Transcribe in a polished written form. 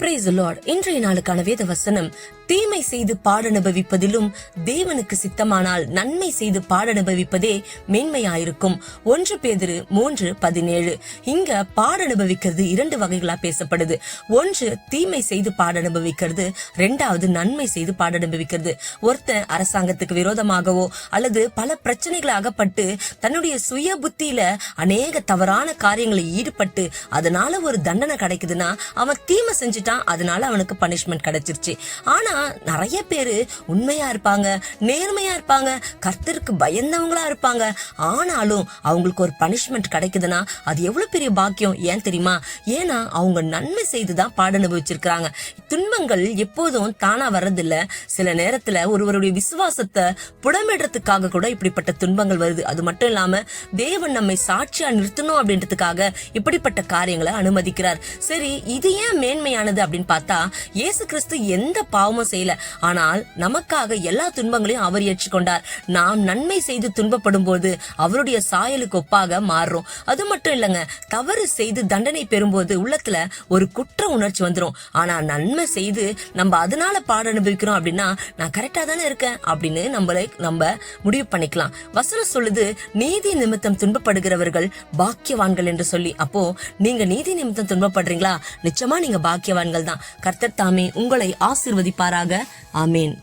Praise the Lord. இன்றைய நாளுக்கான வேத வசனம், தீமை செய்து பாடனுபவிப்பதிலும் தேவனுக்கு சித்தமானால் நன்மை செய்து பாடனுபவிப்பதே மேன்மையாயிருக்கும். 1 பேதுரு 3:17. இங்க பாடனுபவிக்கிறது 2 வகைகளா பேசப்படுது. ஒன்று தீமை செய்து பாடனுபவிக்கிறது, 2வது நன்மை செய்து பாடனுபவிக்கிறது. ஒருத்தன் அரசாங்கத்துக்கு விரோதமாகவோ அல்லது பல பிரச்சனைகளை அகப்பட்டு தன்னுடைய சுய புத்தியில அநேக தவறான காரியங்களை ஈடுபட்டு அதனால ஒரு தண்டனை கிடைக்குதுன்னா அவன் தீமை செஞ்சுட்டான், அதனால அவனுக்கு பனிஷ்மெண்ட் கிடைச்சிருச்சு. ஆனா நிறைய பேரு உண்மையா இருப்பாங்க, நேர்மையா இருப்பாங்க, கர்த்தருக்கு பயந்தவங்களா இருப்பாங்க. ஆனாலும் அவங்களுக்கு ஒரு பனிஷ்மெண்ட் கிடைக்குதுன்னா அது எவ்வளவு பெரிய பாக்கியம். ஏன் தெரியுமா? ஏன்னா அவங்க நன்மை செய்துதான் பாட அனுபவிச்சிருக்காங்க. துன்பங்கள் எப்போதும் தானா வர்றதில்ல. சில நேரத்துல ஒருவருடைய விசுவாசத்தை புடமிடுறதுக்காக கூட இப்படிப்பட்ட துன்பங்கள் வருது. அது மட்டும் இல்லாம தேவன் நம்மை சாட்சியா நிறுத்தணும் அப்படின்றதுக்காக இப்படிப்பட்ட காரியங்களை அனுமதிக்கிறார். சரி, இது ஏன் மேன்மையானது அப்படின்னு பார்த்தா, இயேசு கிறிஸ்து எந்த பாவமும் செய்யல, ஆனால் நமக்காக எல்லா துன்பங்களையும் அவர் ஏற்றுக்கொண்டார். நாம் நன்மை செய்து துன்பப்படும் போது அவருடைய சாயலுக்கு ஒப்பாக மாறுறோம். அது மட்டும் இல்லங்க, தவறு செய்து தண்டனை பெறும்போது உள்ளத்துல ஒரு குற்ற உணர்ச்சி வந்துரும். ஆனா நன்மை செய்து நம்ம அதனால பாட அனுபவிக்கிறோம் அப்படின்னா, நான் கரெக்டா தானே இருக்கேன் அப்படின்னு நம்ம முடிவு பண்ணிக்கலாம். வசனம் சொல்லுது, நீதி நிமித்தம் துன்பப்படுகிறவர்கள் பாக்கியவான்கள் என்று சொல்லி. அப்போ நீங்க நீதி நிமித்தம் துன்பப்படுறீங்களா? நிச்சயமா நீங்க பாக்கியவான்கள் தான். கர்த்தர் தாமே உங்களை ஆசீர்வதிப்பாராக. ஆமீன்.